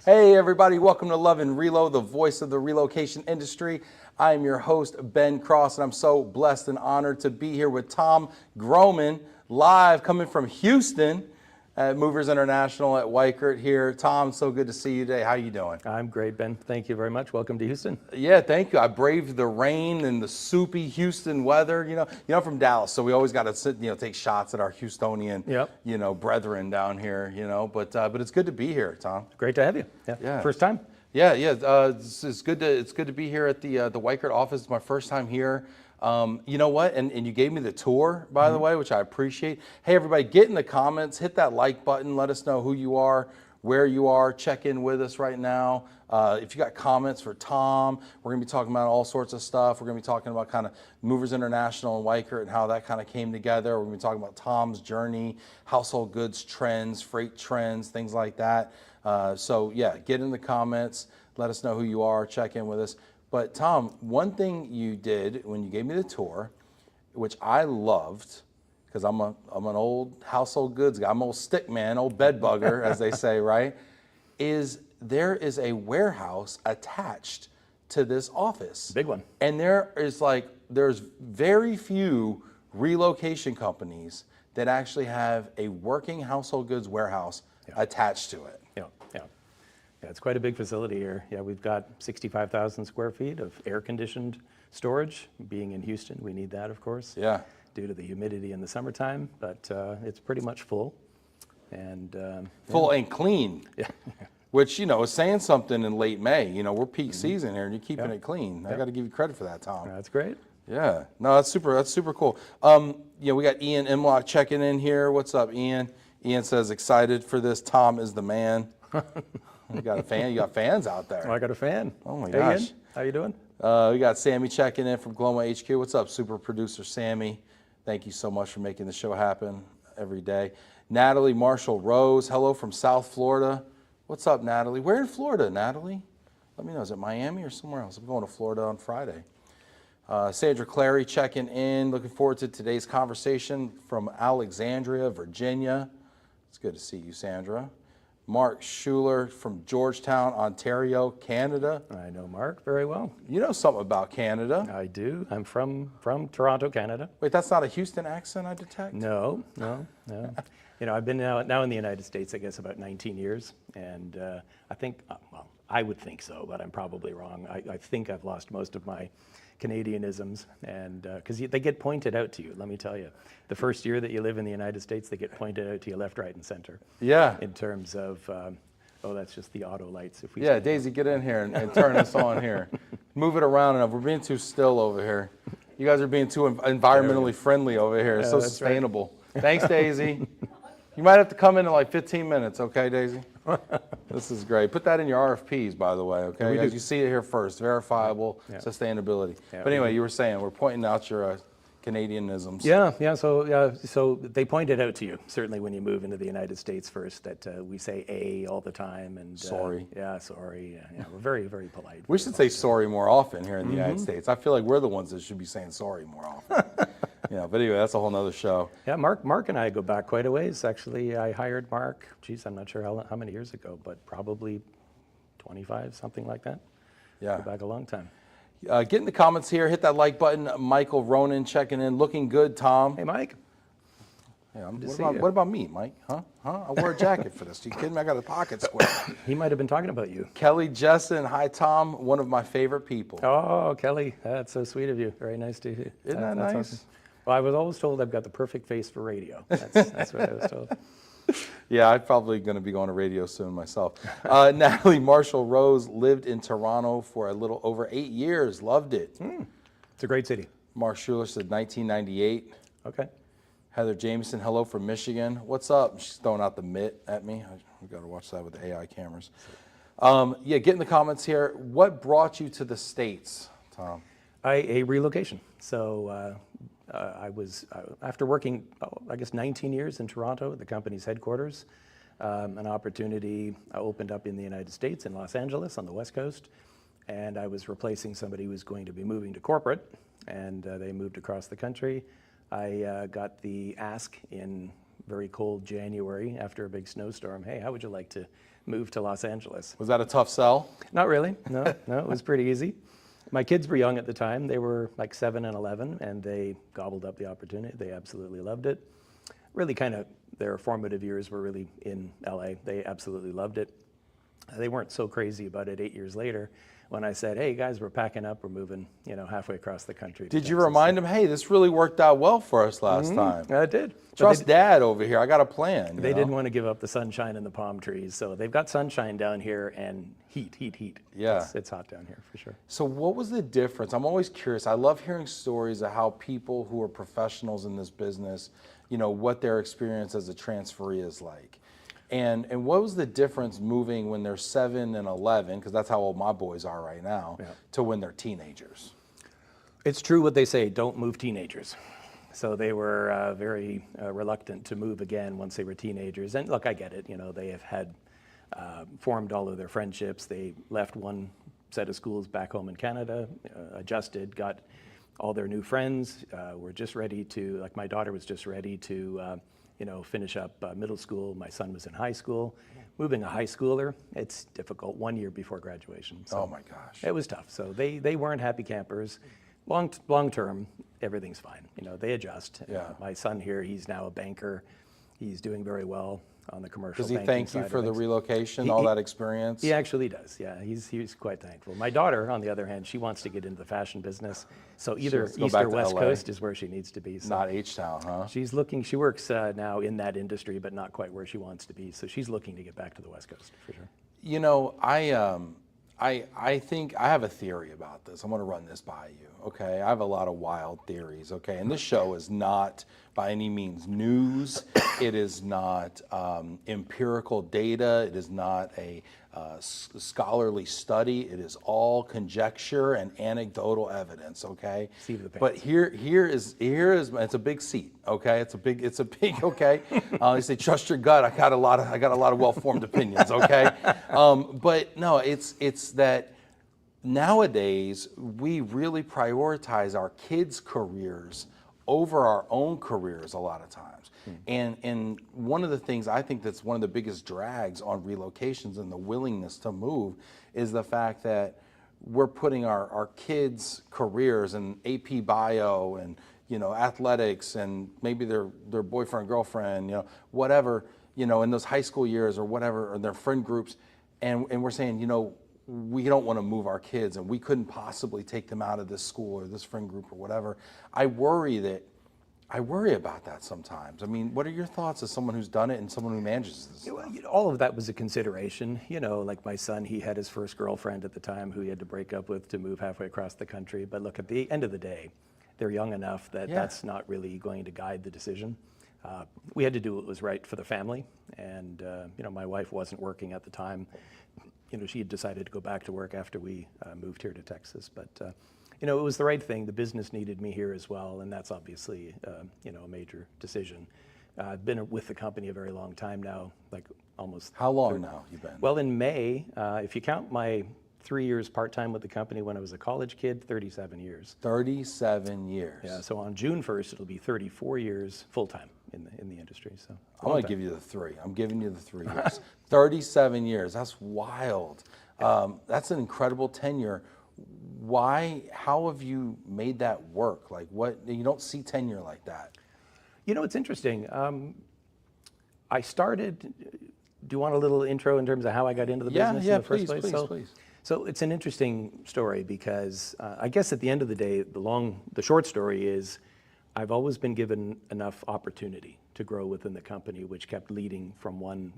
Hey everybody, welcome to Love and Relo, the voice of the relocation industry. I am your host, Ben Cross, and I'm so blessed and honored to be here with Tom Grohmann, live coming from Houston at Movers International at Weichert here. Tom, so good to see you today. How you doing? I'm great, Ben. Thank you very much. Welcome to Houston. Yeah, thank you. I braved the rain and the soupy Houston weather. I'm from Dallas, so we always got to sit, take shots at our Houstonian, brethren down here. But it's good to be here, Tom. Great to have you. Yeah. First time? Yeah. It's good to be here at the Weichert office. It's my first time here. You know what? And you gave me the tour, by the way, which I appreciate. Hey, everybody, get in the comments, hit that like button, let us know who you are, where you are, check in with us right now. If you got comments for Tom, we're going to be talking about all sorts of stuff. We're going to be talking about kind of Movers International and Weichert and how that kind of came together. We're going to be talking about Tom's journey, household goods trends, freight trends, things like that. So yeah, get in the comments, let us know who you are, check in with us. But Tom, one thing you did when you gave me the tour, which I loved, because I'm an old household goods guy, I'm an old stick man, old bed bugger, as they say, right? Is there is a warehouse attached to this office. Big one. And there's very few relocation companies that actually have a working household goods warehouse attached to it. Yeah, it's quite a big facility here. Yeah, we've got 65,000 square feet of air-conditioned storage. Being in Houston, we need that, of course. Yeah. Due to the humidity in the summertime, but it's pretty much full. And full and clean. Yeah. Which, is saying something in late May. We're peak season here and you're keeping it clean. I got to give you credit for that, Tom. That's great. Yeah. No, that's super cool. We got Ian Imlock checking in here. What's up, Ian? Ian says, excited for this. Tom is the man. You got a fan? You got fans out there. Oh, I got a fan. Oh my Hey, gosh. Ian, how you doing? We got Sammy checking in from Gloma HQ. What's up, super producer Sammy? Thank you so much for making the show happen every day. Natalie Marshall Rose, hello from South Florida. What's up, Natalie? Where in Florida, Natalie? Let me know. Is it Miami or somewhere else? I'm going to Florida on Friday. Sandra Clary checking in. Looking forward to today's conversation from Alexandria, Virginia. It's good to see you, Sandra. Mark Schuler from Georgetown, Ontario, Canada. I know Mark very well. You know something about Canada. I do. I'm from Toronto, Canada. Wait, that's not a Houston accent I detect? No. I've been now in the United States, I guess, about 19 years. And I think, I would think so, but I'm probably wrong. I think I've lost most of my Canadianisms, and because they get pointed out to you, let me tell you. The first year that you live in the United States, they get pointed out to you left, right, and center. Yeah. In terms of, that's just the auto lights. If we Daisy, get in here and turn us on here. Move it around enough. We're being too still over here. You guys are being too environmentally friendly over here. It's so sustainable. Right. Thanks, Daisy. You might have to come in like 15 minutes, okay, Daisy? This is great. Put that in your RFPs, by the way, okay? As you see it here first, verifiable sustainability. But anyway, you were saying, we're pointing out your Canadianisms. So they pointed out to you, certainly when you move into the United States first, that we say all the time. And sorry. Sorry. Yeah, we're very, very polite. We should say sorry more often here in the United States. I feel like we're the ones that should be saying sorry more often. But anyway, that's a whole nother show. Yeah, Mark and I go back quite a ways. Actually, I hired Mark, I'm not sure how many years ago, but probably 25, something like that. Yeah. Go back a long time. Get in the comments here. Hit that like button. Michael Ronan checking in. Looking good, Tom. Hey, Mike. Yeah, what about me, Mike? Huh? I wore a jacket for this. You kidding me? I got a pocket square. He might have been talking about you. Kelly Jessen. Hi, Tom. One of my favorite people. Oh, Kelly. That's so sweet of you. Very nice to hear. Isn't that nice? Awesome. Well, I was always told I've got the perfect face for radio. That's what I was told. Yeah, I'm probably going to be going to radio soon myself. Natalie Marshall Rose lived in Toronto for a little over 8 years. Loved it. It's a great city. Mark Schuler said 1998. Okay. Heather Jameson, hello from Michigan. What's up? She's throwing out the mitt at me. We've got to watch that with the AI cameras. Get in the comments here. What brought you to the States, Tom? A relocation. So I was, after working, 19 years in Toronto at the company's headquarters, an opportunity opened up in the United States, in Los Angeles on the West Coast, and I was replacing somebody who was going to be moving to corporate, and they moved across the country. I got the ask in very cold January after a big snowstorm, hey, how would you like to move to Los Angeles? Was that a tough sell? Not really, no, it was pretty easy. My kids were young at the time. They were like 7 and 11, and they gobbled up the opportunity. They absolutely loved it. Really kind of their formative years were really in LA. They absolutely loved it. They weren't so crazy about it 8 years later when I said, hey guys, we're packing up, we're moving, halfway across the country. Did you remind them, hey, this really worked out well for us last time? I did. Trust Dad over here. I got a plan. They didn't want to give up the sunshine and the palm trees. So they've got sunshine down here and heat. Yeah. It's hot down here for sure. So what was the difference? I'm always curious. I love hearing stories of how people who are professionals in this business, what their experience as a transferee is like. And what was the difference moving when they're 7 and 11, because that's how old my boys are right now, to when they're teenagers? It's true what they say, don't move teenagers. So they were very reluctant to move again once they were teenagers. And look, I get it. They have had formed all of their friendships. They left one set of schools back home in Canada, adjusted, got all their new friends, were just ready to, like my daughter was just ready to finish up middle school. My son was in high school. Moving a high schooler, it's difficult 1 year before graduation. So oh my gosh. it was tough. So they weren't happy campers. Long term, everything's fine. They adjust. Yeah. My son here, he's now a banker. He's doing very well on the commercial Does he banking thank side you of for the things. relocation, all that experience? He actually does, yeah. He's quite thankful. My daughter, on the other hand, she wants to get into the fashion business. So either wants to go East back or to West LA. Coast is where she needs to be. So Not H-Town, huh? she's looking, she works now in that industry, but not quite where she wants to be. So she's looking to get back to the West Coast for sure. I think I have a theory about this. I'm going to run this by you, okay? I have a lot of wild theories, okay? And this show is not by any means news. It is not empirical data. It is not a scholarly study. It is all conjecture and anecdotal evidence, okay? Seat of the pants. But here is it's a big seat, okay? It's a big okay. They say trust your gut. I got a lot of well-formed opinions, okay? But no, it's that nowadays we really prioritize our kids' careers over our own careers a lot of times. And one of the things I think that's one of the biggest drags on relocations and the willingness to move is the fact that we're putting our kids' careers and AP bio and athletics and maybe their boyfriend, girlfriend, whatever, in those high school years or whatever, or their friend groups, and we're saying, we don't want to move our kids and we couldn't possibly take them out of this school or this friend group or whatever. I worry about that sometimes. I mean, what are your thoughts as someone who's done it and someone who manages this stuff? All of that was a consideration. Like my son, he had his first girlfriend at the time who he had to break up with to move halfway across the country. But look, at the end of the day, they're young enough that that's not really going to guide the decision. We had to do what was right for the family. And, my wife wasn't working at the time. She had decided to go back to work after we moved here to Texas. But, it was the right thing. The business needed me here as well. And that's obviously, a major decision. I've been with the company a very long time now, like almost. How long now you've been? Well, in May, if you count my 3 years part-time with the company when I was a college kid, 37 years. 37 years. Yeah, so on June 1st, it'll be 34 years full-time in the industry. So I'm going to give you the 3. I'm giving you the 3 years. 37 years. That's wild. That's an incredible tenure. Why? How have you made that work? Like, what? You don't see tenure like that. It's interesting. I started. Do you want a little intro in terms of how I got into the business in the first place? Please. So it's an interesting story because I guess at the end of the day, the short story is I've always been given enough opportunity to grow within the company, which kept leading from one,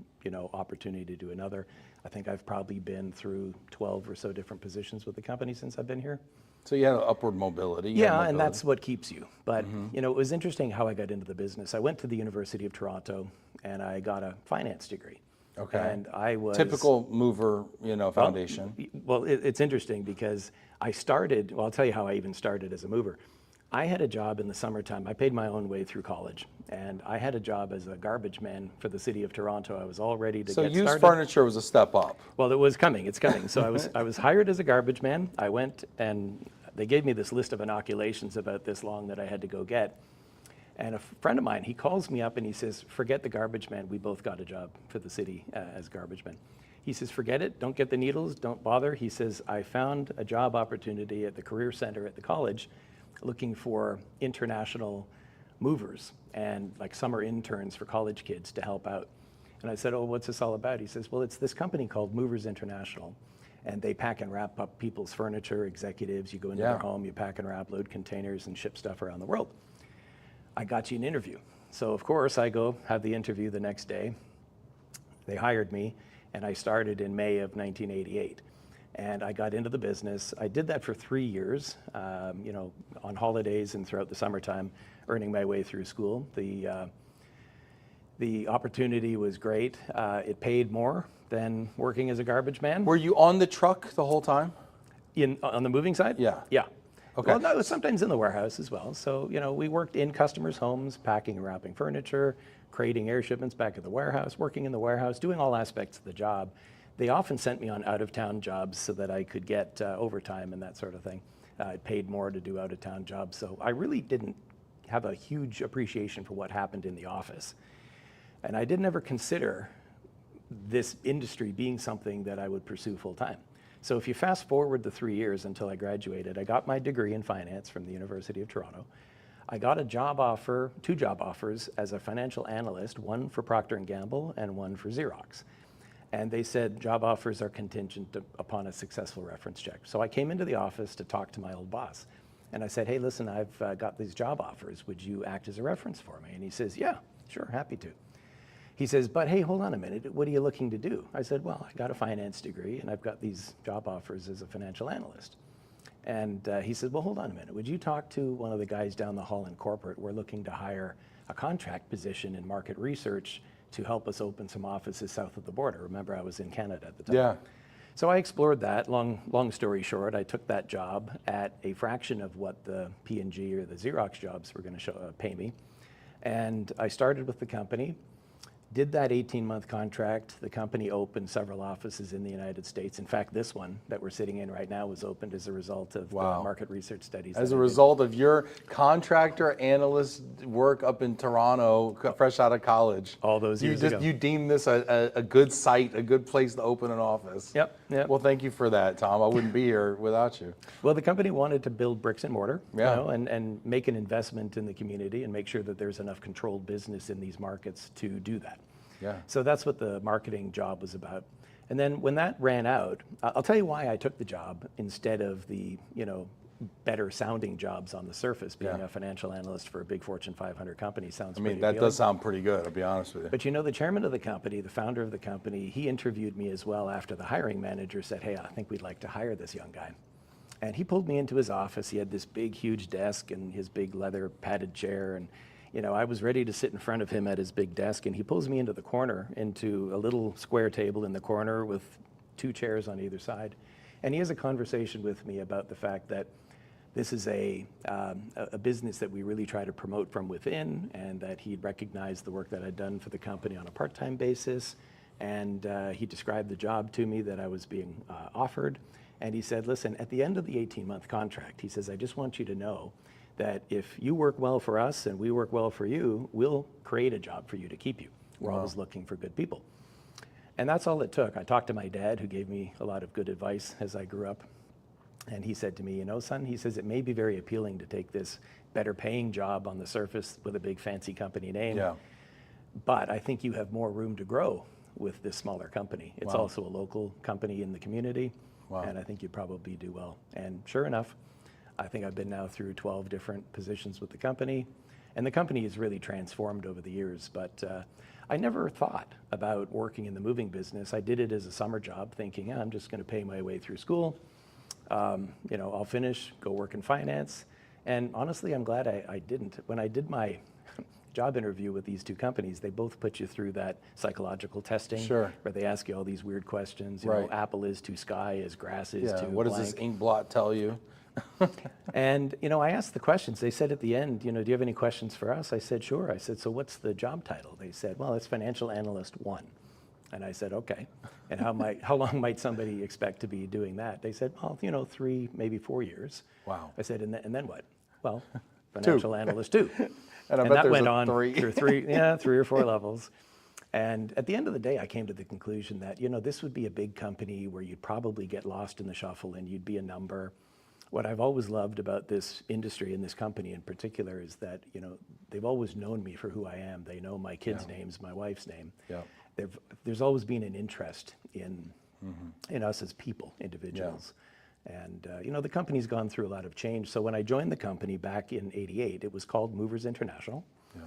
opportunity to another. I think I've probably been through 12 or so different positions with the company since I've been here. So you had upward mobility. Yeah, and that's what keeps you. But, it was interesting how I got into the business. I went to the University of Toronto and I got a finance degree. Okay. And I was typical mover, foundation. Well, it's interesting because I'll tell you how I even started as a mover. I had a job in the summertime. I paid my own way through college, and I had a job as a garbage man for the city of Toronto. I was all ready to get started. So used furniture was a step up. Well, it was coming. It's coming. So I was hired as a garbage man. I went and they gave me this list of inoculations about this long that I had to go get. And a friend of mine, he calls me up and he says, forget the garbage man. We both got a job for the city as garbage men. He says, forget it, don't get the needles, don't bother. He says, I found a job opportunity at the Career Center at the college looking for international movers and like summer interns for college kids to help out. And I said, oh, what's this all about? He says, well, it's this company called Movers International, and they pack and wrap up people's furniture, executives. You go into their home, you pack and wrap, load containers, and ship stuff around the world. I got you an interview. So of course, I go have the interview the next day. They hired me, and I started in May of 1988. And I got into the business. I did that for 3 years, you know, on holidays and throughout the summertime, earning my way through school. The opportunity was great. It paid more than working as a garbage man. Were you on the truck the whole time? On the moving side? Yeah. Yeah. Okay. Well, no, sometimes in the warehouse as well. So, you know, we worked in customers' homes, packing and wrapping furniture, crating air shipments back at the warehouse, working in the warehouse, doing all aspects of the job. They often sent me on out-of-town jobs so that I could get overtime and that sort of thing. It paid more to do out-of-town jobs. So I really didn't have a huge appreciation for what happened in the office. And I didn't ever consider this industry being something that I would pursue full-time. So if you fast forward the 3 years until I graduated, I got my degree in finance from the University of Toronto. I got a job offer, 2 job offers as a financial analyst, one for Procter & Gamble and one for Xerox. And they said job offers are contingent upon a successful reference check. So I came into the office to talk to my old boss. And I said, hey, listen, I've got these job offers. Would you act as a reference for me? And he says, yeah, sure, happy to. He says, but hey, hold on a minute. What are you looking to do? I said, well, I got a finance degree and I've got these job offers as a financial analyst. And he said, well, hold on a minute. Would you talk to one of the guys down the hall in corporate? We're looking to hire a contract position in market research to help us open some offices south of the border. Remember, I was in Canada at the time. Yeah. So I explored that. Long story short, I took that job at a fraction of what the P&G or the Xerox jobs were going to pay me. And I started with the company. Did that 18-month contract. The company opened several offices in the United States. In fact, this one that we're sitting in right now was opened as a result of the market research studies. As a result of your contractor analyst work up in Toronto, fresh out of college. All those years ago. You deemed this a good site, a good place to open an office. Yep. Well, thank you for that, Tom. I wouldn't be here without you. Well, the company wanted to build bricks and mortar, Yeah. you know, and make an investment in the community and make sure that there's enough controlled business in these markets to do that. Yeah. So that's what the marketing job was about. And then when that ran out, I'll tell you why I took the job instead of the, you know, better sounding jobs on the surface. Being a financial analyst for a big Fortune 500 company sounds pretty that appealing. does sound pretty good, I'll be honest with you. But you know, the chairman of the company, the founder of the company, he interviewed me as well after the hiring manager said, hey, I think we'd like to hire this young guy. And he pulled me into his office. He had this big, huge desk and his big leather padded chair. And you know, I was ready to sit in front of him at his big desk, and he pulls me into the corner, into a little square table in the corner with 2 chairs on either side. And he has a conversation with me about the fact that this is a business that we really try to promote from within, and that he'd recognized the work that I'd done for the company on a part-time basis. And he described the job to me that I was being offered. And he said, listen, at the end of the 18-month contract, he says, I just want you to know that if you work well for us and we work well for you, we'll create a job for you to keep you. We're always looking for good people. And that's all it took. I talked to my dad, who gave me a lot of good advice as I grew up. And he said to me, you know, son, he says, it may be very appealing to take this better paying job on the surface with a big fancy company name. Yeah. But I think you have more room to grow with this smaller company. It's also a local company in the community. And I think you'd probably do well. And sure enough, I think I've been now through 12 different positions with the company, and the company has really transformed over the years. But I never thought about working in the moving business. I did it as a summer job, thinking, I'm just going to pay my way through school. You know, I'll finish, go work in finance. And honestly, I'm glad I didn't. When I did my job interview with these 2 companies, they both put you through that psychological testing, Sure. where they ask you all these weird questions. You know, apple is to sky as grass is to What does blank. this ink blot tell you? And, you know, I asked the questions. They said at the end, you know, do you have any questions for us? I said, sure. I said, so what's the job title? They said, well, it's Financial Analyst 1. And I said, okay. And how long might somebody expect to be doing that? They said, well, you know, 3, maybe 4 years. Wow. I said, and then what? Well, financial analyst 2. And I bet that there's went a on 3. through 3 or 4 levels. And at the end of the day, I came to the conclusion that, this would be a big company where you'd probably get lost in the shuffle and you'd be a number. What I've always loved about this industry and this company in particular is that, they've always known me for who I am. They know my kids' names, my wife's name. Yeah. There's always been an interest in us as people, individuals. And, the company's gone through a lot of change. So when I joined the company back in '88, it was called Movers International. Yeah.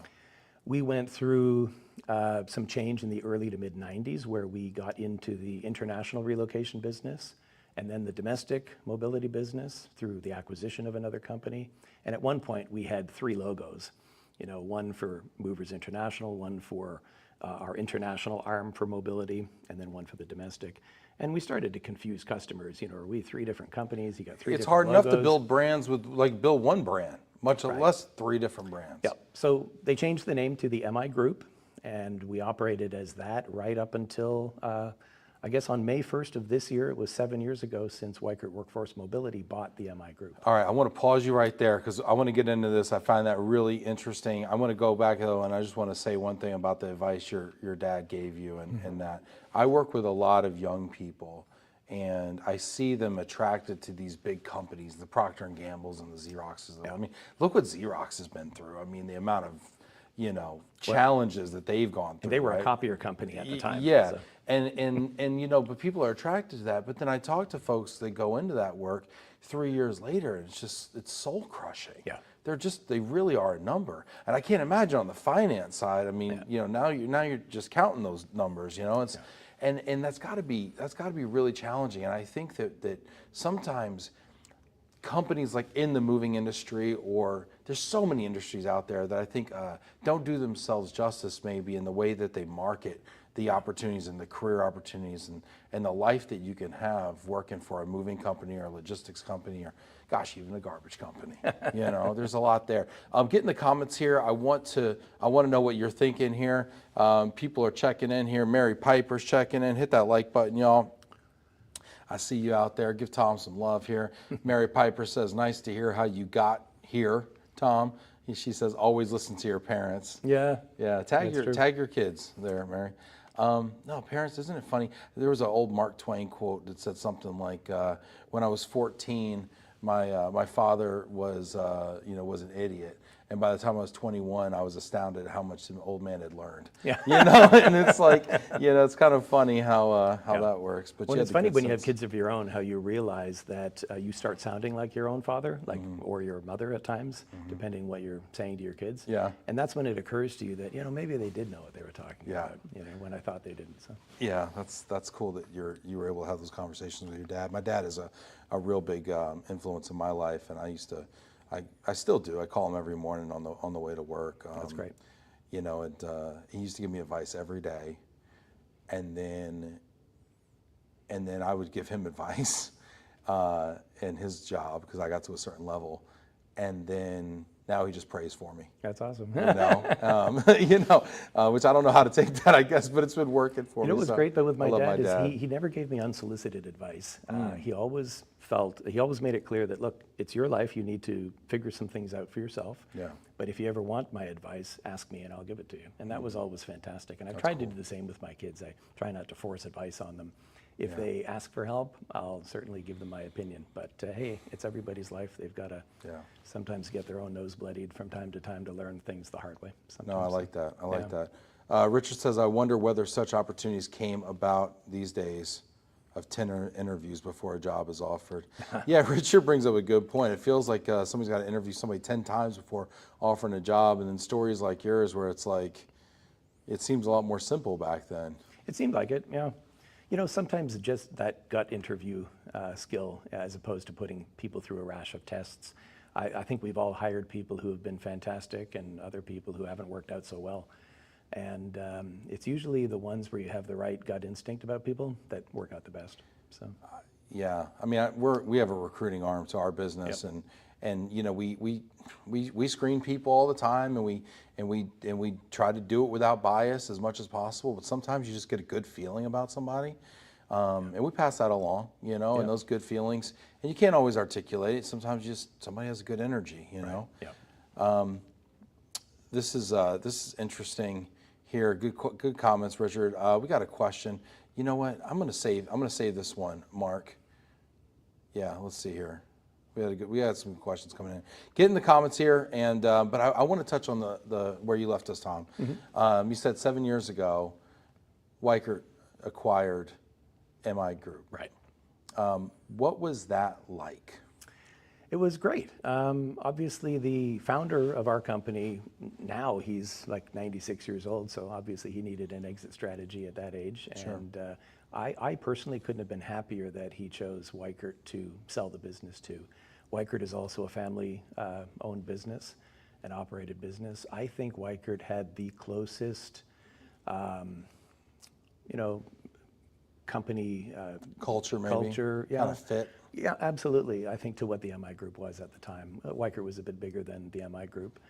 We went through some change in the early to mid '90s where we got into the international relocation business and then the domestic mobility business through the acquisition of another company. And at one point we had 3 logos, one for Movers International, one for our international arm for mobility, and then one for the domestic. And we started to confuse customers. Are we 3 different companies? You got 3 different logos. It's hard enough to build brands with, build one brand, much less 3 different brands. Yep. So they changed the name to the MI Group, and we operated as that right up until, I guess on May 1st of this year. It was 7 years ago since Weichert Workforce Mobility bought the MI Group. All right, I want to pause you right there because I want to get into this. I find that really interesting. I want to go back though, and I just want to say one thing about the advice your dad gave you, and that I work with a lot of young people, and I see them attracted to these big companies, the Procter and Gambles and the Xeroxes. I mean, look what Xerox has been through. I mean, the amount of challenges that they've gone through. They were a copier company at the time. Yeah, so. and but people are attracted to that. But then I talk to folks that go into that work 3 years later, and it's soul crushing. Yeah. They really are a number. And I can't imagine on the finance side. I mean, now you're just counting those numbers. It's and that's got to be really challenging. And I think that sometimes companies like in the moving industry, or there's so many industries out there that I think don't do themselves justice maybe in the way that they market the opportunities and the career opportunities and the life that you can have working for a moving company or a logistics company or, gosh, even a garbage company. There's a lot there. Get in the comments here. I want to know what you're thinking here. People are checking in here. Mary Piper's checking in. Hit that like button, y'all. I see you out there. Give Tom some love here. Mary Piper says, nice to hear how you got here, Tom. She says, always listen to your parents. Yeah. Yeah. Tag your kids there, Mary. No, parents, isn't it funny? There was an old Mark Twain quote that said something like, when I was 14, my father was an idiot. And by the time I was 21, I was astounded at how much the old man had learned. Yeah. And it's like, it's kind of funny how that works. But it's funny when you have kids of your own, how you realize that you start sounding like your own father, or your mother at times, depending what you're saying to your kids. Yeah. And that's when it occurs to you that, maybe they did know what they were talking about, when I thought they didn't. So. Yeah, that's cool that you were able to have those conversations with your dad. My dad is a real big influence in my life, and I still do. I call him every morning on the way to work. That's great. And he used to give me advice every day, and then I would give him advice in his job because I got to a certain level, and then now he just prays for me. That's awesome. Which I don't know how to take that, I guess, but it's been working for me. It was great though with my dad, dad. He never gave me unsolicited advice. He always made it clear that, look, it's your life. You need to figure some things out for yourself. Yeah. But if you ever want my advice, ask me and I'll give it to you. And that was always fantastic. And I've tried to do the same with my kids. I try not to force advice on them. If they ask for help, I'll certainly give them my opinion. But hey, it's everybody's life. They've got to sometimes get their own nose bloodied from time to time to learn things the hard way. Sometimes. No, I like that. I like that. Richard says, I wonder whether such opportunities came about these days of 10 interviews before a job is offered. Yeah, Richard brings up a good point. It feels like somebody's got to interview somebody 10 times before offering a job, and then stories like yours where it's like, it seems a lot more simple back then. It seemed like it, yeah. Sometimes just that gut interview skill, as opposed to putting people through a rash of tests. I think we've all hired people who have been fantastic and other people who haven't worked out so well. And it's usually the ones where you have the right gut instinct about people that work out the best. So. Yeah, I mean, we have a recruiting arm to our business, and we screen people all the time, and we try to do it without bias as much as possible. But sometimes you just get a good feeling about somebody, and we pass that along, and those good feelings. And you can't always articulate it. Sometimes somebody has a good energy, Right. Yeah. This is interesting here. Good comments, Richard. We got a question. You know what? I'm gonna save this one, Mark. Yeah, let's see here. We had some questions coming in. Get in the comments here, and but I want to touch on the where you left us, Tom. You said 7 years ago, Weichert acquired MI Group. Right. What was that like? It was great. Obviously, the founder of our company, now he's like 96 years old, so obviously he needed an exit strategy at that age. Sure. And I personally couldn't have been happier that he chose Weichert to sell the business to. Weichert is also a family-owned business, an operated business. I think Weichert had the closest, company Culture, maybe? culture, yeah. Kind of fit? Yeah, absolutely. I think to what the MI Group was at the time. Weichert was a bit bigger than the MI Group,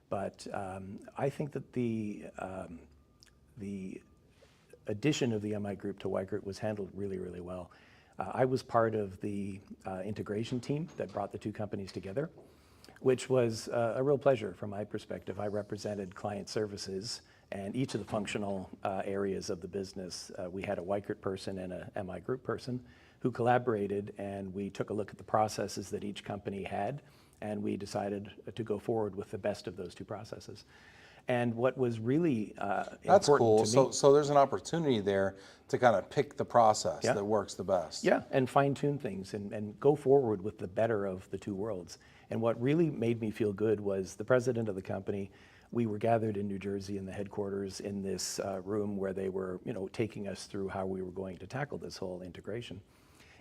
but I think that the addition of the MI Group to Weichert was handled really, really well. I was part of the integration team that brought the two companies together, which was a real pleasure from my perspective. I represented client services and each of the functional areas of the business. We had a Weichert person and a MI Group person who collaborated, and we took a look at the processes that each company had, and we decided to go forward with the best of those two processes. And what was really That's cool. important to me, So there's an opportunity there to kind of pick the process Yeah. that works the best. yeah, and fine-tune things and go forward with the better of the two worlds. And what really made me feel good was the president of the company. We were gathered in New Jersey in the headquarters in this room where they were, taking us through how we were going to tackle this whole integration.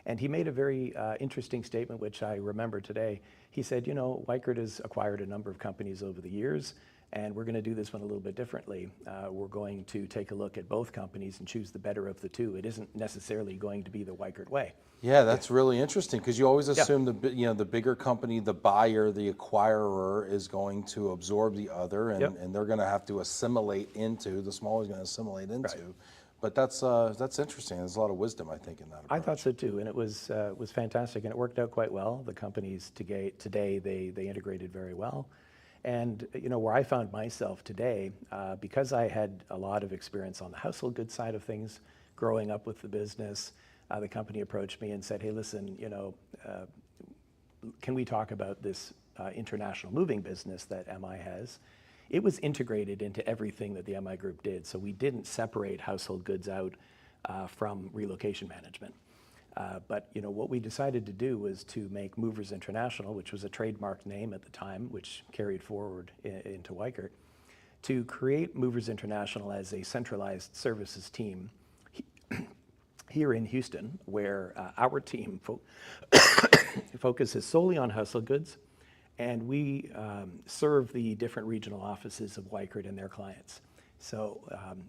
And he made a very interesting statement, which I remember today. He said, Weichert has acquired a number of companies over the years, and we're going to do this one a little bit differently. We're going to take a look at both companies and choose the better of the two. It isn't necessarily going to be the Weichert way. Yeah, that's really interesting because you always assume the bigger company, the buyer, the acquirer is going to absorb the other, and they're going to have to assimilate into. The smaller is going to assimilate into. Right. But that's interesting. There's a lot of wisdom, I think, in that approach. I thought so too, and it was fantastic, and it worked out quite well. The companies today they integrated very well. And where I found myself today, because I had a lot of experience on the household goods side of things, growing up with the business, the company approached me and said, "Hey, listen, can we talk about this international moving business that MI has?" It was integrated into everything that the MI Group did, so we didn't separate household goods out from relocation management. But what we decided to do was to make Movers International, which was a trademark name at the time, which carried forward into Weichert, to create Movers International as a centralized services team here in Houston, where our team focuses solely on household goods, and we serve the different regional offices of Weichert and their clients. So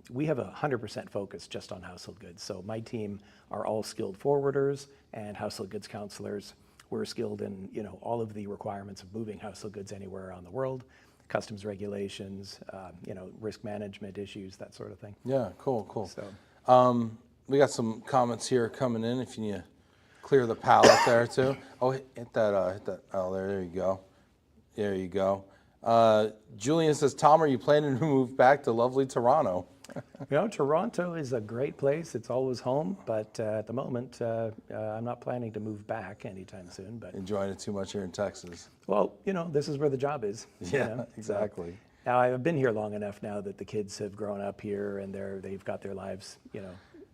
we have 100% focus just on household goods. So my team are all skilled forwarders and household goods counselors. We're skilled in all of the requirements of moving household goods anywhere around the world, customs regulations, risk management issues, that sort of thing. Yeah, cool. So We got some comments here coming in. If you need to clear the palette there too. Oh, hit that. Oh, there you go. There you go. Julian says, Tom, are you planning to move back to lovely Toronto? Toronto is a great place. It's always home, but at the moment, I'm not planning to move back anytime soon. But enjoying it too much here in Texas. Well, this is where the job is. Yeah, exactly. So, now I've been here long enough now that the kids have grown up here and they've got their lives,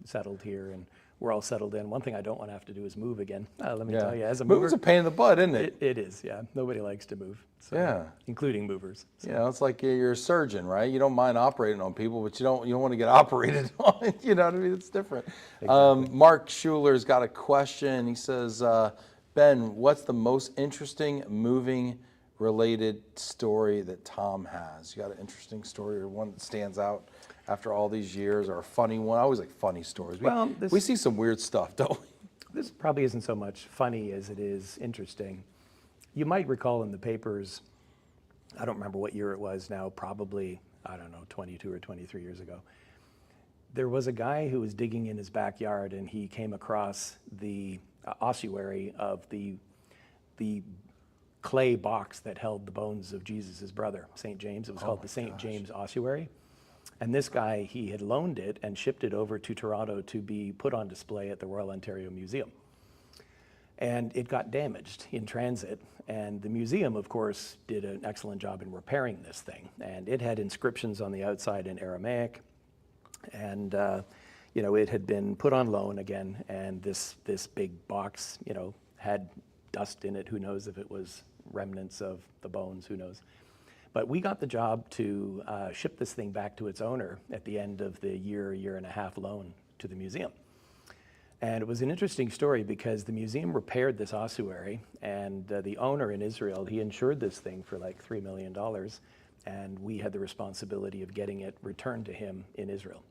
settled here, and we're all settled in. One thing I don't want to have to do is move again. Let me tell you, as a mover, moving's a pain in the butt, isn't it? It is, yeah. Nobody likes to move. So, yeah, including movers. So. It's like you're a surgeon, right? You don't mind operating on people, but you don't want to get operated on. You know what I mean? It's different. Exactly. Mark Schuler's got a question. He says, Ben, what's the most interesting moving related story that Tom has? You got an interesting story or one that stands out after all these years, or a funny one? I always like funny stories. We see some weird stuff, don't we? This probably isn't so much funny as it is interesting. You might recall in the papers, I don't remember what year it was now, probably, 22 or 23 years ago. There was a guy who was digging in his backyard, and he came across the ossuary of the clay box that held the bones of Jesus' brother, St. James. It was called the St. James Ossuary. And this guy, he had loaned it and shipped it over to Toronto to be put on display at the Royal Ontario Museum. And it got damaged in transit. And the museum, of course, did an excellent job in repairing this thing. And it had inscriptions on the outside in Aramaic. And, you know, it had been put on loan again. And this big box, you know, had dust in it. Who knows if it was remnants of the bones, who knows. But we got the job to ship this thing back to its owner at the end of the year and a half loan to the museum. And it was an interesting story because the museum repaired this ossuary, and the owner in Israel, he insured this thing for like $3 million, and we had the responsibility of getting it returned to him in Israel.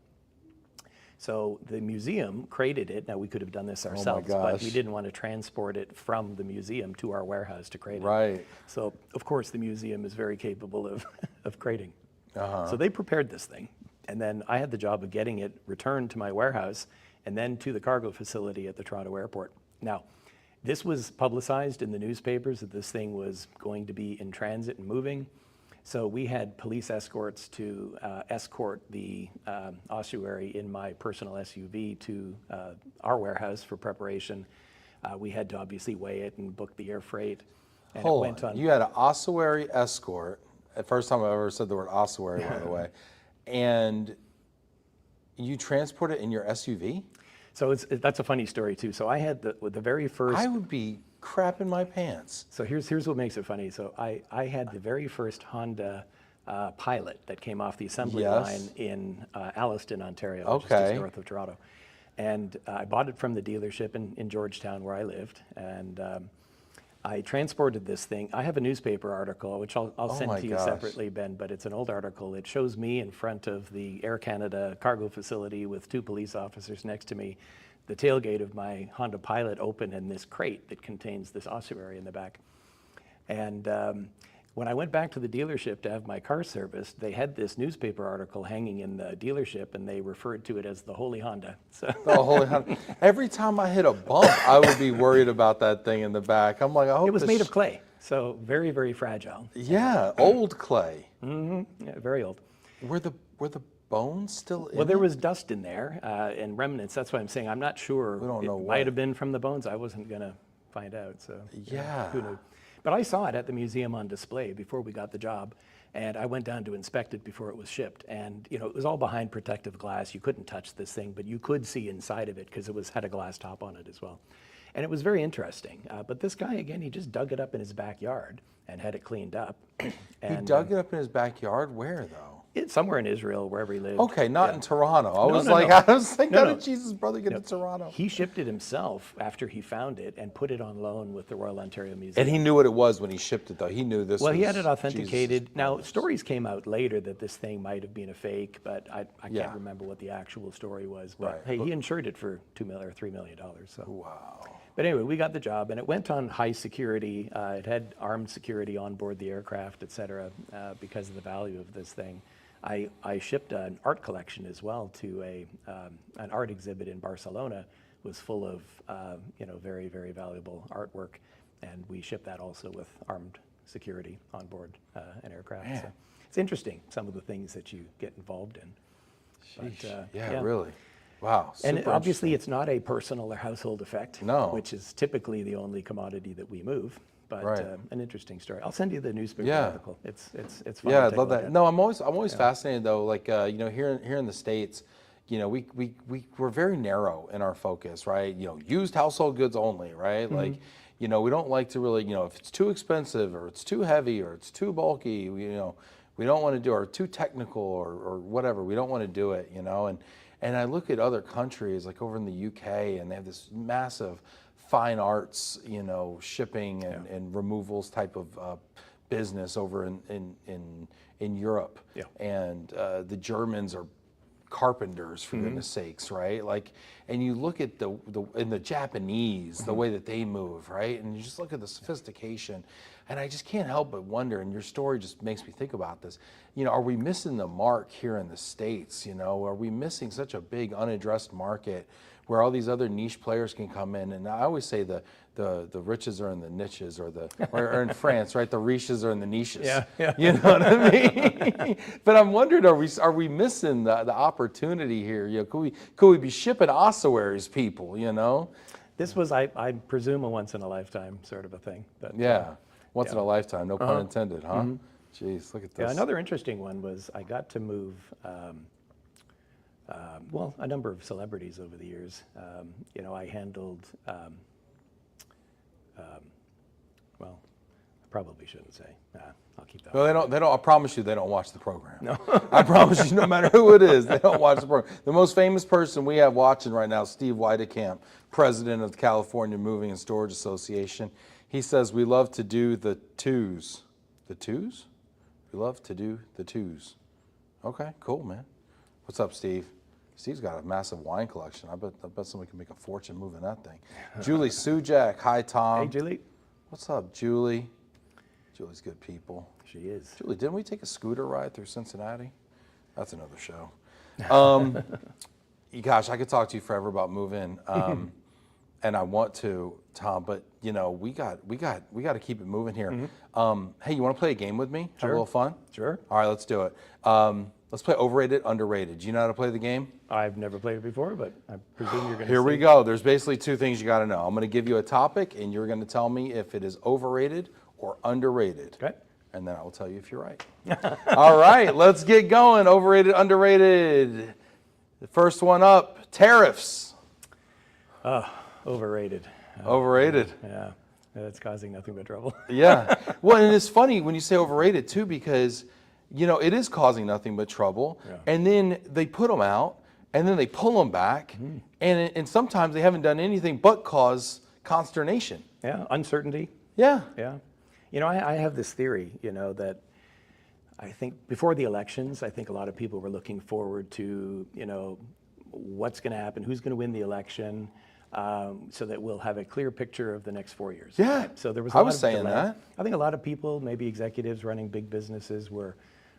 So the museum crated it. Now, we could have done this ourselves, but we didn't want to transport it from the museum to our warehouse to crate it. Right. So, of course, the museum is very capable of crating. So they prepared this thing, and then I had the job of getting it returned to my warehouse and then to the cargo facility at the Toronto airport. Now, this was publicized in the newspapers that this thing was going to be in transit and moving. So we had police escorts to escort the ossuary in my personal SUV to our warehouse for preparation. We had to obviously weigh it and book the air freight. And Hold it went on. on. You had an ossuary escort. The first time I ever said the word ossuary, by the way. And you transport it in your SUV? So that's a funny story too. So I had the very first. I would be crapping my pants. So here's what makes it funny. So I had the very first Honda Pilot that came off the assembly line in Alliston, Ontario, which is just north of Toronto. And I bought it from the dealership in Georgetown where I lived. And I transported this thing. I have a newspaper article, which I'll send to you separately, Ben, but it's an old article. It shows me in front of the Air Canada cargo facility with 2 police officers next to me, the tailgate of my Honda Pilot open, and this crate that contains this ossuary in the back. And when I went back to the dealership to have my car serviced, they had this newspaper article hanging in the dealership, and they referred to it as the Holy Honda. So The Holy Honda. Every time I hit a bump, I would be worried about that thing in the back. I'm like, I hope it was made of clay, so very, very fragile. Yeah, old clay. Yeah, very old. Were the bones still in Well, there it? was dust in there and remnants. That's why I'm saying I'm not sure. We don't know It what. might have been from the bones. I wasn't going to find out. So Yeah. who knew? But I saw it at the museum on display before we got the job, and I went down to inspect it before it was shipped. And you know, it was all behind protective glass. You couldn't touch this thing, but you could see inside of it because it had a glass top on it as well. And it was very interesting. But this guy, again, he just dug it up in his backyard and had it cleaned up. He dug it up in his backyard? Where, though? It's somewhere in Israel, wherever he lived. Okay, not in Toronto. I was no, like, no. I was thinking, No, how no. did Jesus' brother get to Toronto? He shipped it himself after he found it and put it on loan with the Royal Ontario Museum. And he knew what it was when he shipped it, though. He knew this Well, was he had it authenticated. Jesus' Now, brother's. stories came out later that this thing might have been a fake, but I Yeah. can't remember what the actual story was. But Right. hey, he insured it for $2 million or $3 million. So. Wow. But anyway, we got the job, and it went on high security. It had armed security on board the aircraft, et cetera, because of the value of this thing. I shipped an art collection as well to an art exhibit in Barcelona. It was full of very, very valuable artwork, and we shipped that also with armed security on board an aircraft. Man. So it's interesting, some of the things that you get involved in. But, Yeah, really. Wow. and super obviously, it's not a personal or household effect, No. which is typically the only commodity that we move. But Right. An interesting story. I'll send you the newspaper Yeah. article. It's fun. Yeah, to I'd take love a look that. at. No, I'm always fascinated though. Like here in the States, we're very narrow in our focus, right? Used household goods only, right? Mm-hmm. Like, we don't like to really, if it's too expensive or it's too heavy or it's too bulky, we don't want to do, or too technical or whatever. We don't want to do it, And I look at other countries like over in the UK, and they have this massive fine arts, shipping and removals type of business over in Europe. Yeah. And the Germans are carpenters, for goodness sakes, right? Like, and you look at the Japanese, the way that they move, right? And you just look at the sophistication. And I just can't help but wonder, and your story just makes me think about this, are we missing the mark here in the States? Are we missing such a big unaddressed market where all these other niche players can come in? And I always say the riches are in the niches, or in France, right? The riches are in the niches. Yeah. You know what I mean? But I'm wondering, are we missing the opportunity here? Could we be shipping ossuaries, people? This was, I presume, a once in a lifetime sort of a thing. But, Yeah, once in a lifetime, no pun intended, huh? Jeez, look at this. Yeah, another interesting one was I got to move, a number of celebrities over the years. I handled, well, I probably shouldn't say. I'll keep that. Well, they don't. I promise you, they don't watch the program. No, I promise you, no matter who it is, they don't watch the program. The most famous person we have watching right now, Steve Weichert, president of the California Moving and Storage Association. He says we love to do the twos. The twos? We love to do the twos. Okay, cool, man. What's up, Steve? Steve's got a massive wine collection. I bet somebody can make a fortune moving that thing. Julie Sujak. Hi, Tom. Hey, Julie. What's up, Julie? Julie's good people. She is. Julie, didn't we take a scooter ride through Cincinnati? That's another show. Gosh, I could talk to you forever about moving, and I want to, Tom. But we got to keep it moving here. Hey, you want to play a game with me? Sure. Have a little fun? Sure. All right, let's do it. Let's play overrated, underrated. Do you know how to play the game? I've never played it before, but I presume you're going to. Here we go. There's basically two things you got to know. I'm going to give you a topic, and you're going to tell me if it is overrated or underrated. Okay. And then I will tell you if you're right. All right, let's get going. Overrated, underrated. The first one up, tariffs. Overrated. Overrated. Yeah, that's causing nothing but trouble. Yeah. Well, and it's funny when you say overrated too, because it is causing nothing but trouble. Yeah. And then they put them out, and then they pull them back, and sometimes they haven't done anything but cause consternation. Yeah, uncertainty. Yeah. Yeah. I have this theory, that I think before the elections, I think a lot of people were looking forward to, what's going to happen, who's going to win the election, so that we'll have a clear picture of the next 4 years. Yeah. Right? So there was I was saying delay. that. I think a lot of people, maybe executives running big businesses, were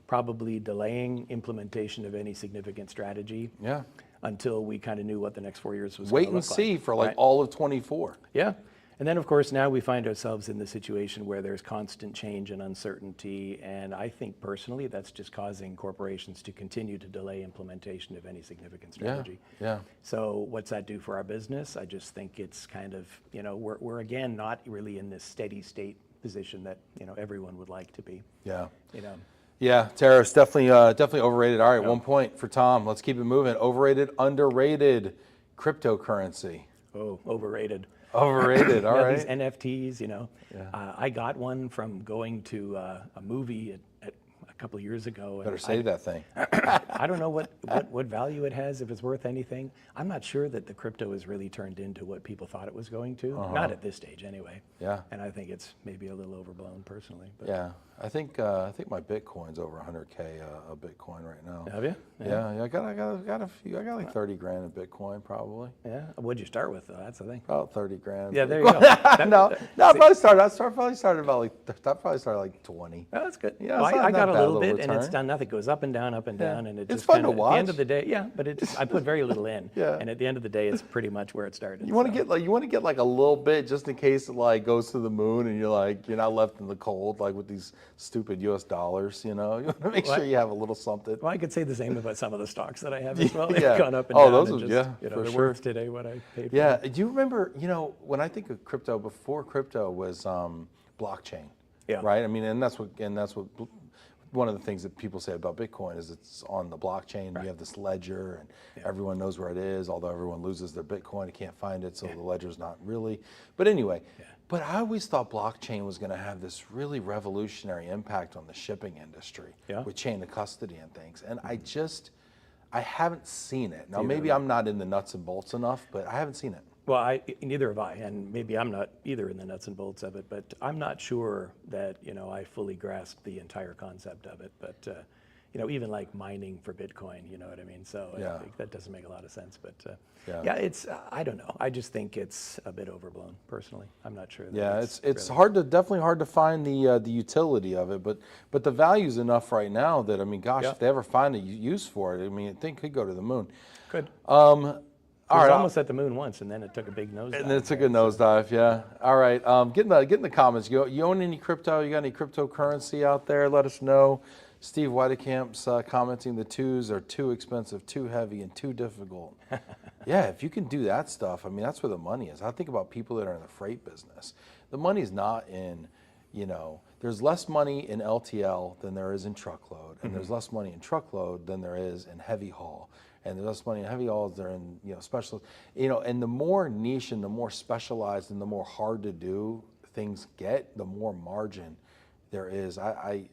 probably delaying implementation of any significant strategy. Yeah. Until we kind of knew what the next 4 years was Wait going to and look see like. for Right? all of 24. Yeah. And then, of course, now we find ourselves in the situation where there's constant change and uncertainty. And I think personally, that's just causing corporations to continue to delay implementation of any significant strategy. Yeah. So what's that do for our business? I just think it's kind of, we're again not really in this steady state position that, everyone would like to be. Yeah. You know. Yeah, tariffs definitely overrated. All right, 1 point for Tom. Let's keep it moving. Overrated, underrated, cryptocurrency. Oh, overrated. Overrated. All right. These NFTs, I got one from going to a movie at a couple of years ago. Better save that thing. I don't know what value it has, if it's worth anything. I'm not sure that the crypto has really turned into what people thought it was going to. Not at this stage, anyway. Yeah. And I think it's maybe a little overblown, personally. But. Yeah, I think my Bitcoin's over 100K a Bitcoin right now. Have you? Yeah. I got a few. I got like 30 grand in Bitcoin probably. Yeah. What'd you start with, though? That's the thing. About 30 grand. Yeah, there you go. No, I probably started like 20. Oh, that's good. Yeah, well, it's not I got a bad little little bit, and it's return. done nothing. It goes up and down, and it It's just fun kinda, to watch. At the end of the day, yeah, but I put very little in. Yeah. And at the end of the day, it's pretty much where it started. You want to so. get like a little bit just in case it like goes to the moon and you're not left in the cold like with these stupid U.S. dollars. You want to make sure you have a little something. Well, I could say the same about some of the stocks that I have as well. They've Yeah. gone up and Oh, down. those and are- just, yeah, for they're sure. worth today what I paid for. Yeah. Do you remember? When I think of crypto, before crypto was blockchain. Yeah. Right. I mean, and that's what one of the things that people say about Bitcoin is it's on the blockchain. Right. You have this ledger, and everyone knows where it is. Although everyone loses their Bitcoin, you can't find it, so the ledger's not really. But anyway, but I always thought blockchain was going to have this really revolutionary impact on the shipping industry with chain of custody and things. And I haven't seen it. Now maybe I'm not in the nuts and bolts enough, but I haven't seen it. Well, neither have I, and maybe I'm not either in the nuts and bolts of it, but I'm not sure that, I fully grasp the entire concept of it. But, even like mining for Bitcoin, you know what I mean? So Yeah. I think that doesn't make a lot of sense, but Yeah. yeah, it's, I don't know. I just think it's a bit overblown personally. I'm not sure. That Yeah, it's really, definitely hard to find the utility of it, but the value's enough right now that, I mean, gosh, Yeah. if they ever find a use for it, I mean, the thing could go to the moon. Good. All It was right, almost at the moon once, and then it took a big nosedive. and then it took a nosedive, yeah. All right, get in the comments. You own any crypto? You got any cryptocurrency out there? Let us know. Steve Weidekamp's commenting the twos are too expensive, too heavy, and too difficult. Yeah, if you can do that stuff, I mean, that's where the money is. I think about people that are in the freight business. The money's not in, there's less money in LTL than there is in truckload, and there's less money in truckload than there is in heavy haul. And there's less money in heavy hauls than in, special, and the more niche and the more specialized and the more hard to do things get, the more margin there is. I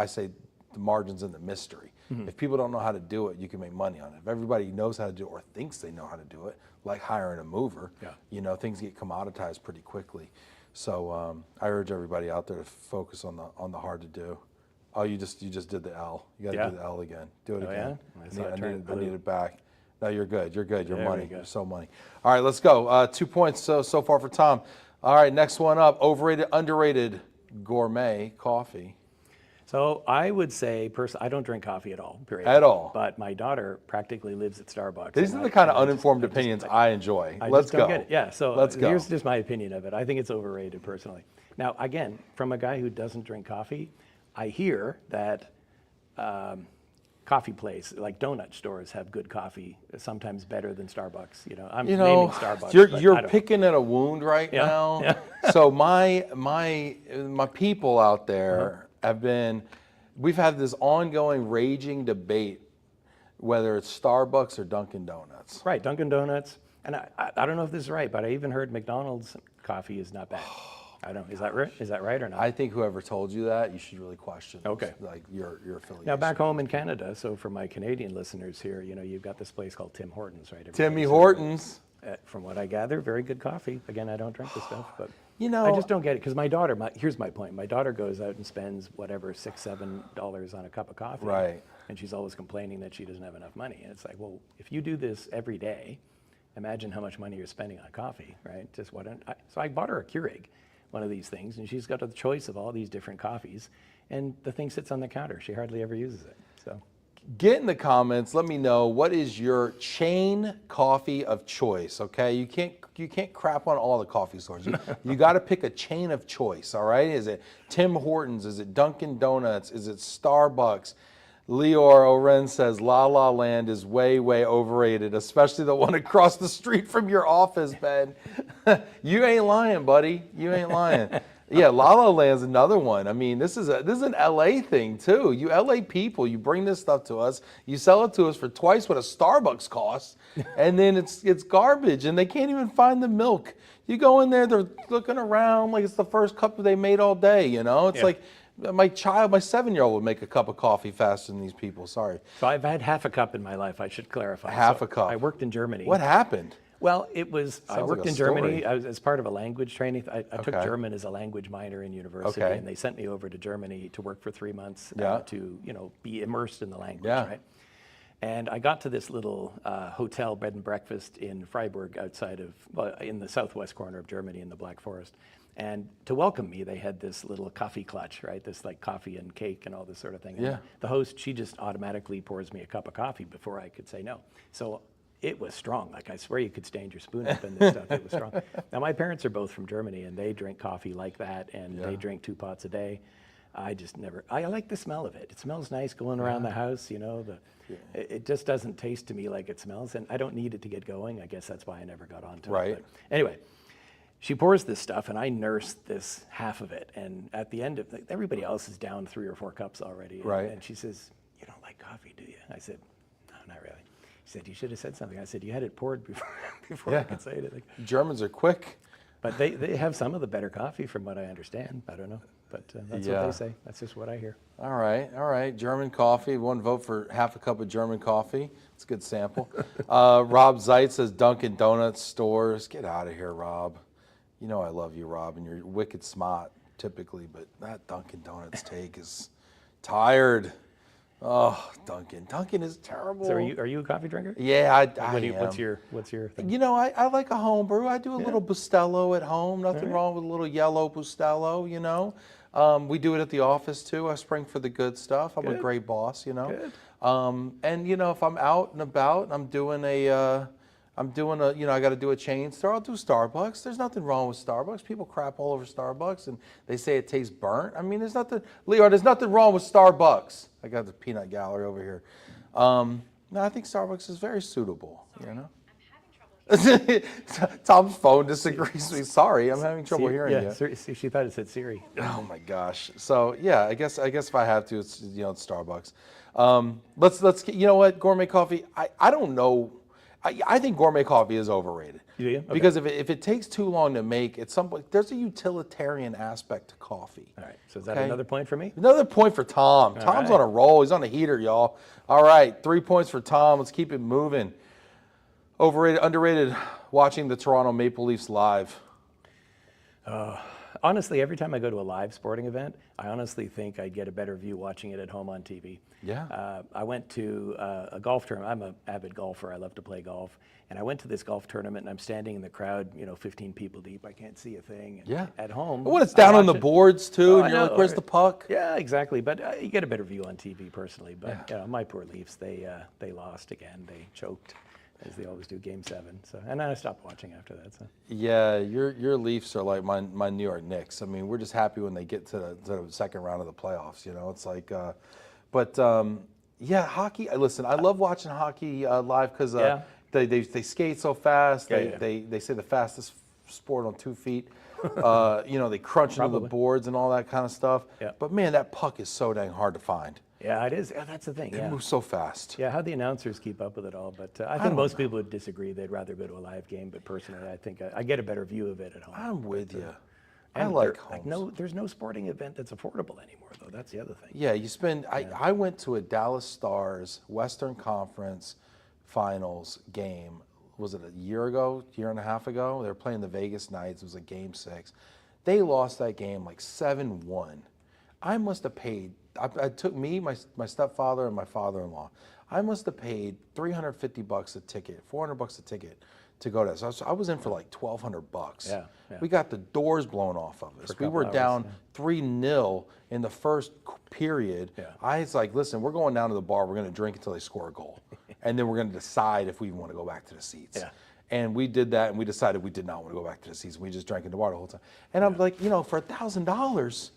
say the margin's in the mystery. If people don't know how to do it, you can make money on it. If everybody knows how to do it or thinks they know how to do it, like hiring a mover, things get commoditized pretty quickly. So I urge everybody out there to focus on the hard to do. Oh, you just did the L. You got to do the L again. Do it again. Yeah? I need it back. No, you're good. You're good. You're There we money. go. You're so money. All right, let's go. 2 points so far for Tom. All right, next one up. Overrated, underrated gourmet coffee. So I would say, I don't drink coffee at all, period. At all. But my daughter practically lives at Starbucks. These are the kind of uninformed opinions I enjoy. Let's go. Get it. Yeah, so Let's go. Here's just my opinion of it. I think it's overrated personally. Now, again, from a guy who doesn't drink coffee, I hear that coffee place, like donut stores, have good coffee, sometimes better than Starbucks. I'm naming Starbucks. You're picking at a wound right now. Yeah. So my people out there we've had this ongoing raging debate whether it's Starbucks or Dunkin' Donuts. Right, Dunkin' Donuts. And I don't know if this is right, but I even heard McDonald's coffee is not bad. I don't know. Is that right? Is that right or not? I think whoever told you that, you should really question your affiliation. Now, back home in Canada, so for my Canadian listeners here, you've got this place called Tim Hortons, right? Timmy Hortons. From what I gather, very good coffee. Again, I don't drink this stuff, but I just don't get it because my daughter. Here's my point: my daughter goes out and spends whatever $6-7 on a cup of coffee, right? And she's always complaining that she doesn't have enough money. And it's like, well, if you do this every day, imagine how much money you're spending on coffee, right? So I bought her a Keurig, one of these things, and she's got a choice of all these different coffees, and the thing sits on the counter. She hardly ever uses it. So get in the comments. Let me know what is your chain coffee of choice. Okay, you can't crap on all the coffee stores. You got to pick a chain of choice. All right, is it Tim Hortons? Is it Dunkin' Donuts? Is it Starbucks? Leor Oren says La La Land is way, way overrated, especially the one across the street from your office, Ben. You ain't lying, buddy. You ain't lying. Yeah, La La Land's another one. I mean, this is an LA thing too. You LA people, you bring this stuff to us, you sell it to us for twice what a Starbucks costs, and then it's garbage, and they can't even find the milk. You go in there, they're looking around like it's the first cup they made all day. It's like. My 7-year-old would make a cup of coffee faster than these people. Sorry. So I've had half a cup in my life, I should clarify. Half a cup. I worked in Germany. What happened? Well, I worked in Germany. I was as part of a language training. I took German as a language minor in university, and they sent me over to Germany to work for 3 months to be immersed in the language, right? And I got to this little hotel bed and breakfast in Freiburg in the southwest corner of Germany in the Black Forest. And to welcome me, they had this little coffee clutch, right? This like coffee and cake and all this sort of thing. And the host, she just automatically pours me a cup of coffee before I could say no. So it was strong. Like I swear you could stand your spoon up in this stuff. It was strong. Now my parents are both from Germany and they drink coffee like that and they drink 2 pots a day. I like the smell of it. It smells nice going around the house, it just doesn't taste to me like it smells and I don't need it to get going. I guess that's why I never got onto it. Right. But anyway. She pours this stuff, and I nursed this half of it. And at the end of it, everybody else is down 3 or 4 cups already. Right. And she says, "You don't like coffee, do you?" I said, "No, not really." She said, "You should have said something." I said, "You had it poured before I could say anything." Germans are quick. But they have some of the better coffee, from what I understand. I don't know, but that's what they say. That's just what I hear. All right. German coffee. 1 vote for half a cup of German coffee. It's a good sample. Rob Zeit says Dunkin' Donuts stores. Get out of here, Rob. You know I love you, Rob, and you're wicked smart typically, but that Dunkin' Donuts take is tired. Oh, Dunkin'. Dunkin' is terrible. So are you a coffee drinker? Yeah, I am. What's your thing? You know, I like a home brew. I do a little Bustelo at home. Nothing wrong with a little yellow Bustelo, you know. We do it at the office too. I spring for the good stuff. I'm a great boss, you know. Good. And you know, if I'm out and about and I'm doing a, you know, I got to do a chain store, I'll do Starbucks. There's nothing wrong with Starbucks. People crap all over Starbucks and they say it tastes burnt. I mean, there's nothing, Leo, there's nothing wrong with Starbucks. I got the peanut gallery over here. No, I think Starbucks is very suitable, you know. Tom's phone disagrees with me. Sorry, I'm having trouble hearing you. Yeah, she thought it said Siri. Oh my gosh. So yeah, I guess if I have to, it's, you know, it's Starbucks. Let's get, you know what, gourmet coffee. I don't know. I think gourmet coffee is overrated. You do? Okay. Because if it takes too long to make, at some point there's a utilitarian aspect to coffee. All right. So is that another point for me? Another point for Tom. Tom's on a roll. He's on a heater, y'all. All right, 3 points for Tom. Let's keep it moving. Overrated, underrated, watching the Toronto Maple Leafs live. Honestly, every time I go to a live sporting event, I honestly think I'd get a better view watching it at home on TV. Yeah. I went to a golf tournament. I'm an avid golfer. I love to play golf. And I went to this golf tournament, and I'm standing in the crowd, you know, 15 people deep. I can't see a thing. And Yeah. At home. When it's down on the boards, too, and I you're like, know, where's the puck? Yeah, exactly. But you get a better view on TV personally. But my poor Leafs, they lost again. They choked, as they always do, Game 7. So, and I stopped watching after that. So. Yeah, your Leafs are like my New York Knicks. I mean, we're just happy when they get to the second round of the playoffs. You know, it's like, yeah, hockey. Listen, I love watching hockey live because they skate so fast. They say the fastest sport on 2 feet. You know, they crunch into the boards and all that kind of stuff. Yeah. But man, that puck is so dang hard to find. Yeah, it is. Yeah, that's the thing. It moves so fast. Yeah, how the announcers keep up with it all. But I think most people would disagree. They'd rather go to a live game. But personally, I think I get a better view of it at home. I'm with you. And I like homes. there's no sporting event that's affordable anymore, though. That's the other thing. Yeah, you spend. I went to a Dallas Stars Western Conference Finals game. Was it a year and a half ago? They were playing the Vegas Knights. It was a Game 6. They lost that game like 7-1. I must have paid. I took me, my stepfather, and my father-in-law. I must have paid $350 a ticket, $400 a ticket to go to that. So I was in for like $1,200. Yeah. We got the doors blown off of us. We were down 3-0 in the first period. Yeah. I was like, listen, we're going down to the bar. We're going to drink until they score a goal. And then we're going to decide if we want to go back to the seats. Yeah. And we did that, and we decided we did not want to go back to the seats. We just drank in the bar the whole time. And I'm like, you know, for $1,000,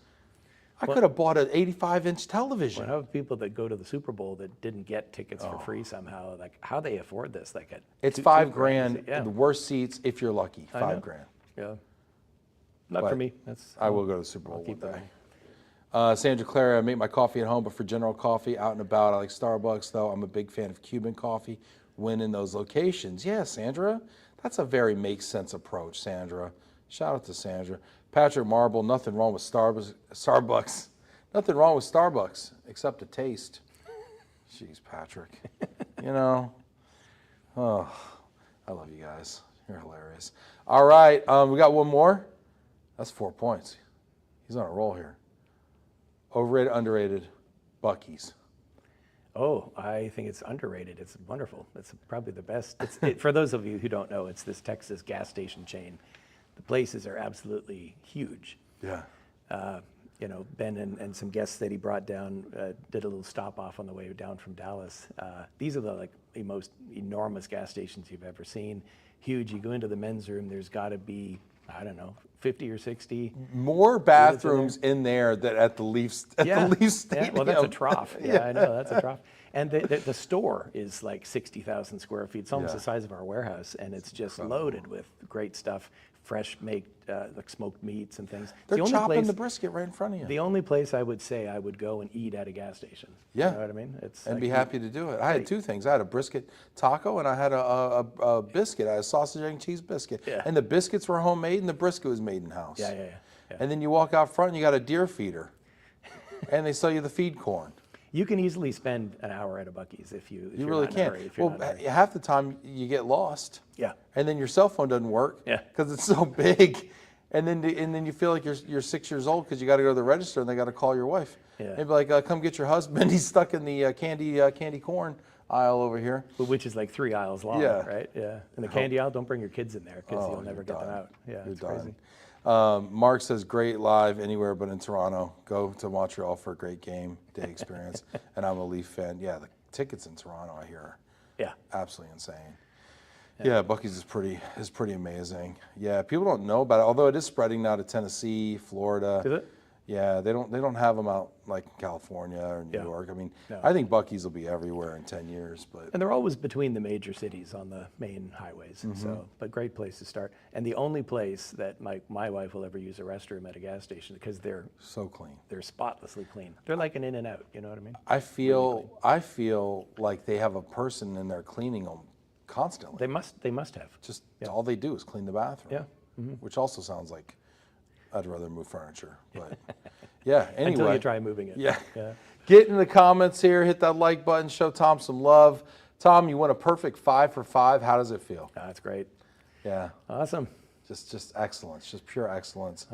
I could have bought an 85-inch television. When I have people that go to the Super Bowl that didn't get tickets for free somehow, like how they afford this? Like it's $5,000. The worst seats, if you're lucky, $5,000. Yeah, not for me. I will go to the Super Bowl one day. Sandra Clara, I make my coffee at home, but for general coffee, out and about, I like Starbucks. Though I'm a big fan of Cuban coffee when in those locations. Yeah, Sandra, that's a very makes sense approach, Sandra. Shout out to Sandra. Patrick Marble, nothing wrong with Starbucks. Nothing wrong with Starbucks except the taste. Jeez, Patrick. You know, oh, I love you guys. You're hilarious. All right, we got one more. That's 4 points. He's on a roll here. Overrated, underrated, Buc-ee's. Oh, I think it's underrated. It's wonderful. It's probably the best. For those of you who don't know, it's this Texas gas station chain. The places are absolutely huge. Yeah. You know, Ben and some guests that he brought down did a little stop off on the way down from Dallas. These are the most enormous gas stations you've ever seen. Huge. You go into the men's room, there's got to be, I don't know, 50 or 60. More bathrooms in there than at the Leafs. The Leafs Stadium. Yeah, well, that's a trough. Yeah, I know, that's a trough. And the store is like 60,000 square feet. It's almost the size of our warehouse, and it's just loaded with great stuff, fresh make, like smoked meats and things. They're chopping the brisket right in front of you. The only place I would say I would go and eat at a gas station. Yeah. You know what I mean? And be happy to do it. I had two things. I had a brisket taco, and I had a biscuit. I had a sausage, egg, and cheese biscuit. Yeah. And the biscuits were homemade, and the brisket was made in-house. Yeah. And then you walk out front, and you got a deer feeder. And they sell you the feed corn. You can easily spend an hour at a Buc-ee's if you really can. Well, half the time you get lost. Yeah. And then your cell phone doesn't work. Yeah. Because it's so big. And then you feel like you're 6 years old because you got to go to the register and they got to call your wife. Yeah. They'd be like, come get your husband. He's stuck in the candy corn aisle over here. Which is like 3 aisles long, Yeah. right? Yeah. And the candy aisle, don't bring your kids in there because Oh, you'll never you're get them done. out. Yeah, You're it's done. crazy. Mark says, great live anywhere but in Toronto. Go to Montreal for a great game day experience. And I'm a Leaf fan. Yeah, the tickets in Toronto, I hear, are Yeah. absolutely insane. Yeah, Buc-ee's is pretty amazing. Yeah, people don't know about it, although it is spreading now to Tennessee, Florida. Is it? Yeah, they don't have them out like California or New Yeah. York. I mean, No. I think Buc-ee's will be everywhere in 10 years, but And they're always between the major cities on the main highways. Mm-hmm. So, but great place to start. And the only place that my wife will ever use a restroom at a gas station because they're so clean. spotlessly clean. They're like an In-N-Out. You know what I mean? I feel like they have a person in there cleaning them constantly. They must have. Just all they do is clean the bathroom. Yeah. Which also sounds like I'd rather move furniture, but yeah. Anyway, Until you try moving it. Yeah. Yeah. Get in the comments here, hit that like button, show Tom some love. Tom, you went a perfect 5 for 5. How does it feel? That's great. Yeah. Awesome. Just excellence, just pure excellence.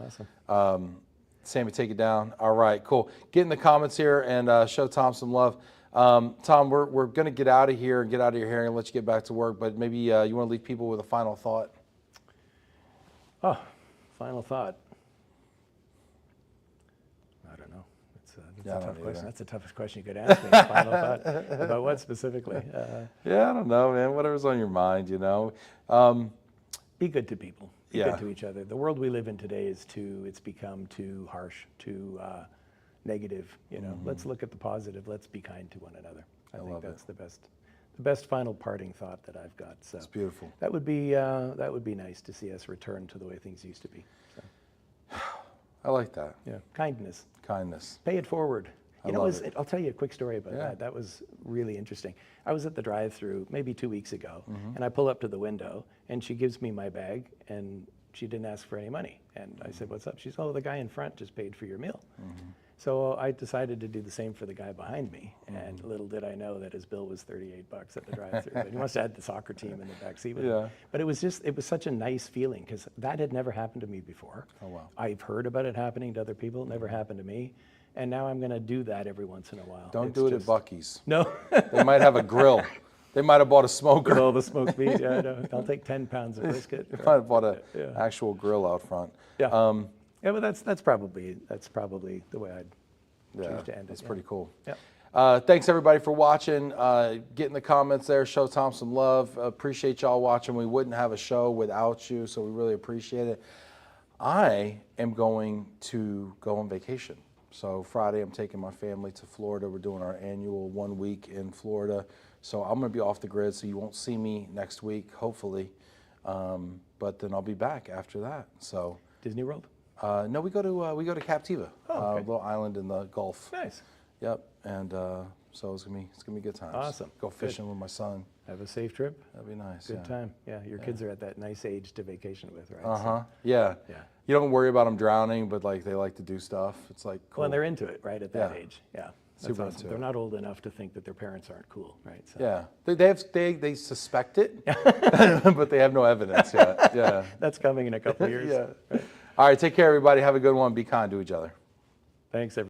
Awesome. Sammy, take it down. All right, cool. Get in the comments here and show Tom some love. Tom, we're going to get out of here and get out of your hair and let you get back to work, but maybe you want to leave people with a final thought? Oh, final thought. I don't know. That's a tough question. That's the toughest question you could ask me. Final thought about what specifically? Yeah, I don't know, man. Whatever's on your mind, you know. Be good to people. Be Yeah. good to each other. The world we live in today it's become too harsh, too negative. You know, let's look at the positive. Let's be kind to one another. I think that's the best final parting thought that I've got. So It's beautiful. that would be nice to see us return to the way things used to be. So, I like that. yeah, kindness. Kindness. Pay it forward. You know, love it. I'll tell you a quick story about Yeah. that. That was really interesting. I was at the drive-through maybe 2 weeks ago, and I pull up to the window, and she gives me my bag, and she didn't ask for any money. And I said, "What's up?" She said, "Oh, the guy in front just paid for your meal." So I decided to do the same for the guy behind me, and little did I know that his bill was $38 at the drive-through. But he must have had the soccer team in the back seat with him. Yeah. But it was such a nice feeling because that had never happened to me before. Oh, wow. I've heard about it happening to other people. It never happened to me. And now I'm going to do that every once in a while. Don't It's do it just- at Buc-ee's. No. They might have a grill. They might have bought a smoker. With all the smoked meat. Yeah, I know. I'll take 10 pounds of brisket. They might have bought an Yeah. actual grill out front. Yeah. Yeah, but that's probably the way I'd choose to end it. That's yeah. pretty cool. Yeah. Thanks everybody for watching. Get in the comments there. Show Tom some love. Appreciate y'all watching. We wouldn't have a show without you, so we really appreciate it. I am going to go on vacation. So Friday, I'm taking my family to Florida. We're doing our annual 1 week in Florida. So I'm going to be off the grid, so you won't see me next week, hopefully. But then I'll be back after that. So Disney World? no, we go to Captiva, Oh, okay. a little island in the Gulf. Nice. Yep, and so it's gonna be good times. Awesome. Go Good. fishing with my son. Have a safe trip. That'd be nice. Good yeah. time. Yeah, your kids are at that nice age to vacation with, right? Yeah. Yeah. You don't worry about them drowning, but like they like to do stuff. It's like cool. Well, and they're into it, right, at that Yeah. age. Yeah. That's Super awesome. into They're it. not old enough to think that their parents aren't cool, right? So Yeah, they suspect it, but they have no evidence yet. Yeah. that's coming in a couple of years. Yeah. All right. Take care, everybody. Have a good one. Be kind to each other. Thanks, everybody.